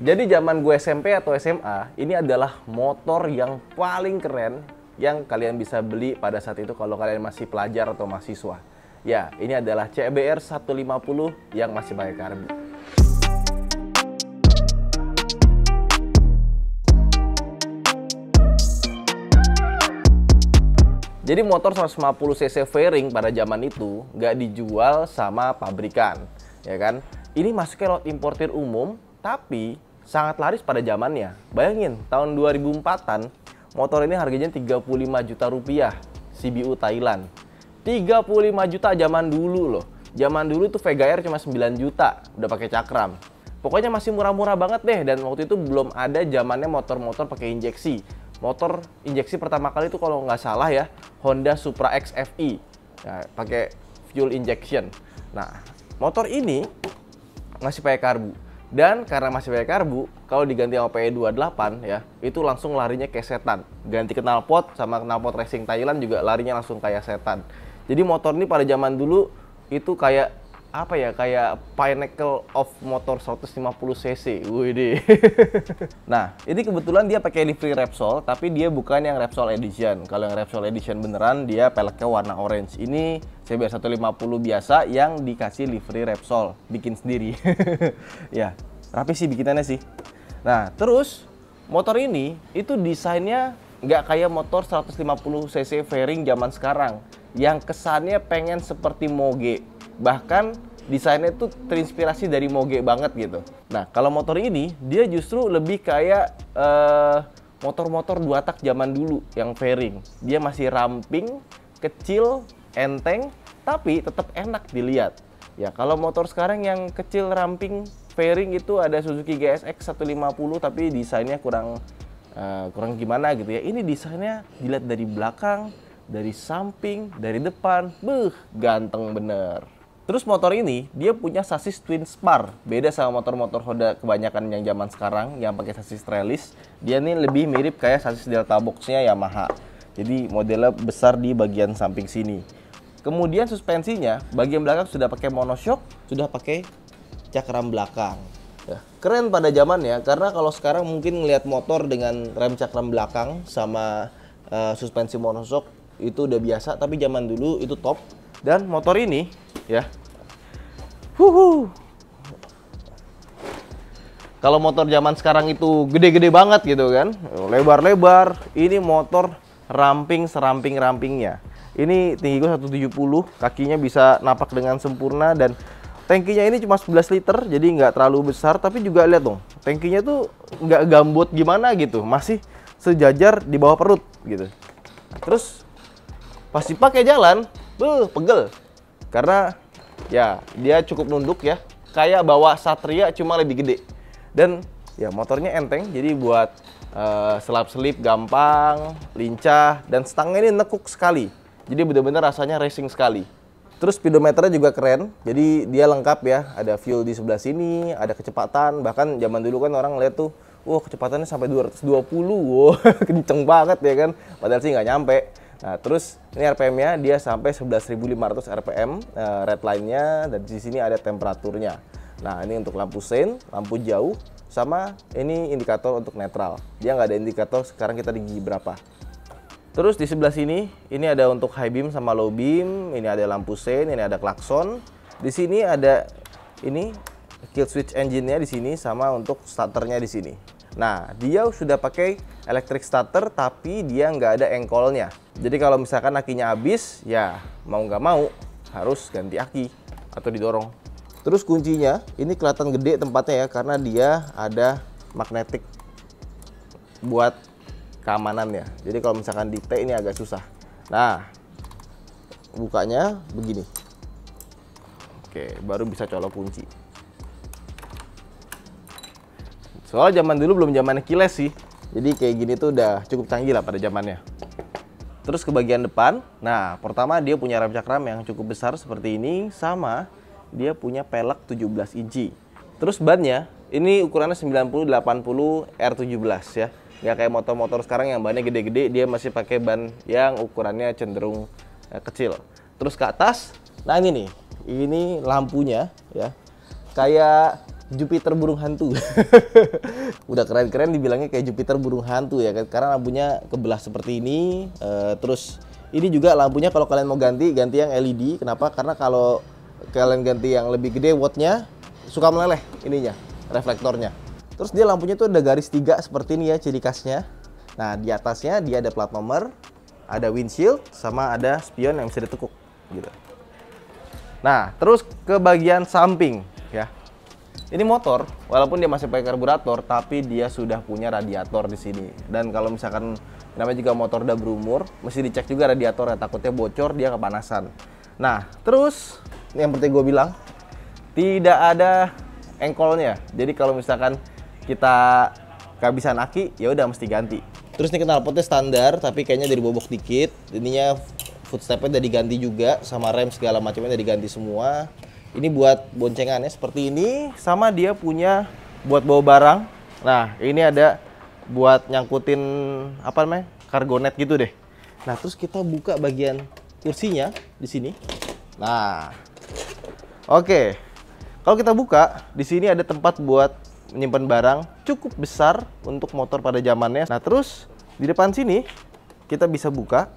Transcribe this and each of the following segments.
Jadi zaman gue SMP atau SMA, ini adalah motor yang paling keren yang kalian bisa beli pada saat itu kalau kalian masih pelajar atau mahasiswa. Ya, ini adalah CBR 150 yang masih pakai karbu. Jadi motor 150 cc fairing pada zaman itu nggak dijual sama pabrikan, ya kan? Ini masuknya lot importir umum, tapi sangat laris pada zamannya. Bayangin, tahun 2004-an, motor ini harganya 35 juta rupiah, CBU Thailand. 35 juta zaman dulu loh. Zaman dulu tuh Vega R cuma 9 juta, udah pakai cakram. Pokoknya masih murah-murah banget deh, dan waktu itu belum ada zamannya motor-motor pakai injeksi. Motor injeksi pertama kali itu kalau nggak salah ya, Honda Supra X FI. Ya, pakai fuel injection. Nah, motor ini masih pakai karbu. Dan karena masih pakai karbu, kalau diganti sama PE28 ya, itu langsung larinya kayak setan. Ganti knalpot sama knalpot racing Thailand juga larinya langsung kayak setan. Jadi motor ini pada zaman dulu itu kayak apa ya, kayak pinnacle of motor 150 cc. Wih. Nah, ini kebetulan dia pakai livery Repsol, tapi dia bukan yang Repsol Edition. Kalau yang Repsol Edition beneran dia peleknya warna orange. Ini CBR 150 biasa yang dikasih livery Repsol, bikin sendiri. Ya, rapi sih bikinannya sih. Nah, terus motor ini itu desainnya nggak kayak motor 150 cc fairing zaman sekarang, yang kesannya pengen seperti Moge. Bahkan desainnya tuh terinspirasi dari Moge banget gitu. Nah, kalau motor ini dia justru lebih kayak motor-motor dua tak zaman dulu yang fairing. Dia masih ramping, kecil, enteng, tapi tetap enak dilihat. Ya, kalau motor sekarang yang kecil, ramping, fairing itu ada Suzuki GSX 150, tapi desainnya kurang gimana gitu ya. Ini desainnya dilihat dari belakang, dari samping, dari depan, ganteng bener. Terus motor ini dia punya sasis twin spar, beda sama motor-motor Honda kebanyakan yang zaman sekarang yang pakai sasis trellis. Dia ini lebih mirip kayak sasis Delta Box-nya Yamaha. Jadi modelnya besar di bagian samping sini. Kemudian suspensinya bagian belakang sudah pakai monoshock, sudah pakai cakram belakang. Ya, keren pada zamannya, karena kalau sekarang mungkin ngelihat motor dengan rem cakram belakang sama suspensi monoshock itu udah biasa, tapi zaman dulu itu top. Dan motor ini ya, kalau motor zaman sekarang itu gede-gede banget gitu kan, lebar-lebar. Ini motor ramping seramping-rampingnya. Ini tinggi gue 170, kakinya bisa napak dengan sempurna, dan tangkinya ini cuma 11 liter, jadi nggak terlalu besar. Tapi juga lihat dong, tangkinya tuh nggak gambut gimana gitu, masih sejajar di bawah perut gitu. Terus pas dipakai jalan, pegel. Karena ya dia cukup nunduk ya, kayak bawa Satria cuma lebih gede. Dan ya motornya enteng, jadi buat selap-selip gampang, lincah, dan stangnya ini nekuk sekali. Jadi benar-benar rasanya racing sekali. Terus speedometernya juga keren, jadi dia lengkap ya. Ada fuel di sebelah sini, ada kecepatan. Bahkan zaman dulu kan orang lihat tuh, wah kecepatannya sampai 220, wah kenceng banget ya kan. Padahal sih nggak nyampe. Nah, terus ini RPM-nya dia sampai 11.500 RPM, redline-nya, dan di sini ada temperaturnya. Nah, ini untuk lampu sein, lampu jauh, sama ini indikator untuk netral. Dia nggak ada indikator sekarang kita di gigi berapa. Terus di sebelah sini, ini ada untuk high beam sama low beam, ini ada lampu sein, ini ada klakson. Di sini ada ini kill switch engine-nya di sini, sama untuk starternya di sini. Nah, dia sudah pakai electric starter, tapi dia nggak ada engkolnya. Jadi kalau misalkan akinya habis, ya mau nggak mau harus ganti aki atau didorong. Terus kuncinya, ini kelihatan gede tempatnya ya, karena dia ada magnetik buat keamanannya. Jadi kalau misalkan di T ini agak susah. Nah, bukanya begini. Oke, baru bisa colok kunci. Soalnya zaman dulu belum zamannya keyless sih. Jadi kayak gini tuh udah cukup canggih lah pada zamannya. Terus ke bagian depan, nah pertama dia punya rem cakram yang cukup besar seperti ini, sama dia punya pelek 17 inci. Terus bannya, ini ukurannya 90-80 R17 ya. Nggak kayak motor-motor sekarang yang bannya gede-gede, dia masih pakai ban yang ukurannya cenderung kecil. Terus ke atas, nah ini nih, ini lampunya ya. Kayak Jupiter burung hantu. Udah keren-keren dibilangnya kayak Jupiter burung hantu ya kan, karena lampunya kebelah seperti ini. Terus ini juga lampunya kalau kalian mau ganti yang LED. Kenapa? Karena kalau kalian ganti yang lebih gede wattnya suka meleleh ininya, reflektornya. Terus dia lampunya tuh ada garis 3 seperti ini ya ciri khasnya. Nah, di atasnya dia ada plat nomor, ada windshield, sama ada spion yang bisa ditekuk gitu. Nah, terus ke bagian samping ya. Ini motor, walaupun dia masih pakai karburator, tapi dia sudah punya radiator di sini. Dan kalau misalkan namanya juga motor udah berumur, mesti dicek juga radiatornya, takutnya bocor, dia kepanasan. Nah, terus yang penting gue bilang, tidak ada engkolnya. Jadi kalau misalkan kita kehabisan aki, ya udah mesti ganti. Terus ini knalpotnya standar, tapi kayaknya dari bobok dikit. Ininya footstepnya udah diganti juga, sama rem segala macamnya udah diganti semua. Ini buat boncengannya seperti ini, sama dia punya buat bawa barang. Nah, ini ada buat nyangkutin apa namanya? Cargo net gitu deh. Nah, terus kita buka bagian kursinya di sini. Nah. Oke. Kalau kita buka, di sini ada tempat buat menyimpan barang cukup besar untuk motor pada zamannya. Nah, terus di depan sini kita bisa buka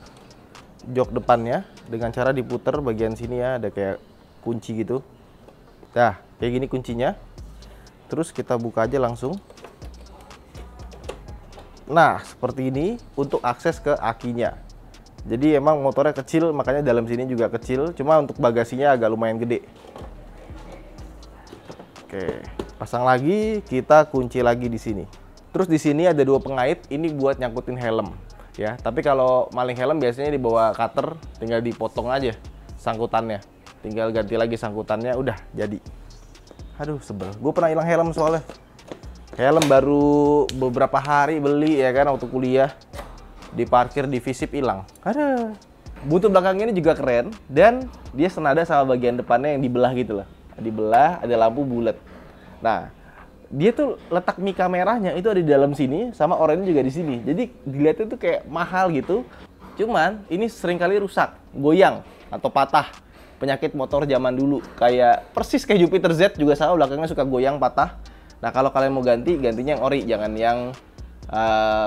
jok depannya dengan cara diputer bagian sini ya, ada kayak kunci gitu. Nah, kayak gini kuncinya. Terus kita buka aja langsung. Nah, seperti ini untuk akses ke akinya. Jadi emang motornya kecil, makanya dalam sini juga kecil. Cuma untuk bagasinya agak lumayan gede. Oke, pasang lagi, kita kunci lagi di sini. Terus di sini ada 2 pengait, ini buat nyangkutin helm ya. Tapi kalau maling helm biasanya dibawa cutter, tinggal dipotong aja sangkutannya. Tinggal ganti lagi sangkutannya, udah jadi. Aduh, sebel. Gue pernah hilang helm soalnya. Helm baru beberapa hari beli ya kan, waktu kuliah. Di parkir di Visip hilang. Aduh. Buntut belakang ini juga keren. Dan dia senada sama bagian depannya yang dibelah gitu lah. Dibelah, ada lampu bulat. Nah, dia tuh letak mika merahnya itu ada di dalam sini, sama oranye juga di sini. Jadi dilihatnya tuh kayak mahal gitu. Cuman ini seringkali rusak, goyang atau patah. Penyakit motor zaman dulu, kayak persis kayak Jupiter Z juga sama, belakangnya suka goyang patah. Nah, kalau kalian mau gantinya yang ori, jangan yang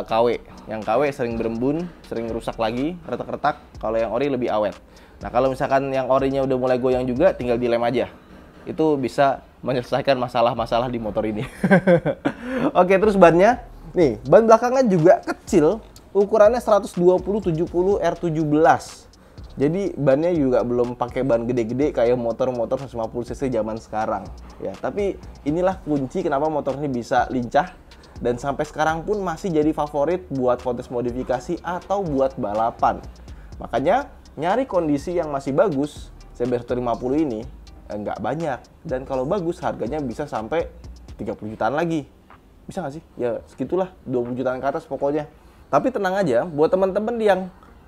KW. Yang KW sering berembun, sering rusak lagi, retak-retak. Kalau yang ori lebih awet. Nah, kalau misalkan yang orinya udah mulai goyang juga, tinggal dilem aja. Itu bisa menyelesaikan masalah-masalah di motor ini. Oke, terus bannya. Nih, ban belakangnya juga kecil, ukurannya 120/70 R17. Jadi bannya juga belum pakai ban gede-gede kayak motor-motor 150 cc zaman sekarang ya. Tapi inilah kunci kenapa motor ini bisa lincah dan sampai sekarang pun masih jadi favorit buat kontes modifikasi atau buat balapan. Makanya nyari kondisi yang masih bagus, CBR 150 ini nggak banyak, dan kalau bagus harganya bisa sampai 30 jutaan lagi. Bisa nggak sih? Ya segitulah, 20 jutaan ke atas pokoknya. Tapi tenang aja, buat teman-teman yang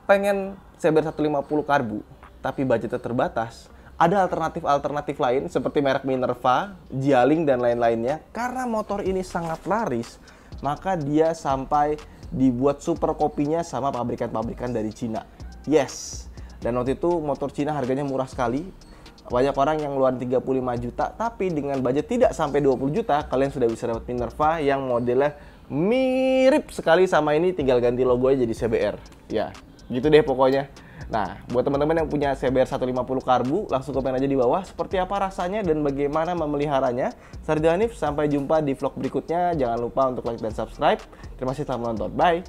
pengen CBR 150 karbu tapi budgetnya terbatas, ada alternatif lain seperti merek Minerva, Jialing, dan lain-lainnya. Karena motor ini sangat laris, maka dia sampai dibuat super kopinya sama pabrikan-pabrikan dari Cina. Yes, dan waktu itu motor Cina harganya murah sekali. Banyak orang yang ngeluarin 35 juta, tapi dengan budget tidak sampai 20 juta, kalian sudah bisa dapat Minerva yang modelnya mirip sekali sama ini, tinggal ganti logonya jadi CBR. Ya, gitu deh pokoknya. Nah, buat teman-teman yang punya CBR 150 karbu, langsung komen aja di bawah seperti apa rasanya dan bagaimana memeliharanya. Saya Ridho Hanif, sampai jumpa di vlog berikutnya. Jangan lupa untuk like dan subscribe. Terima kasih telah menonton. Bye!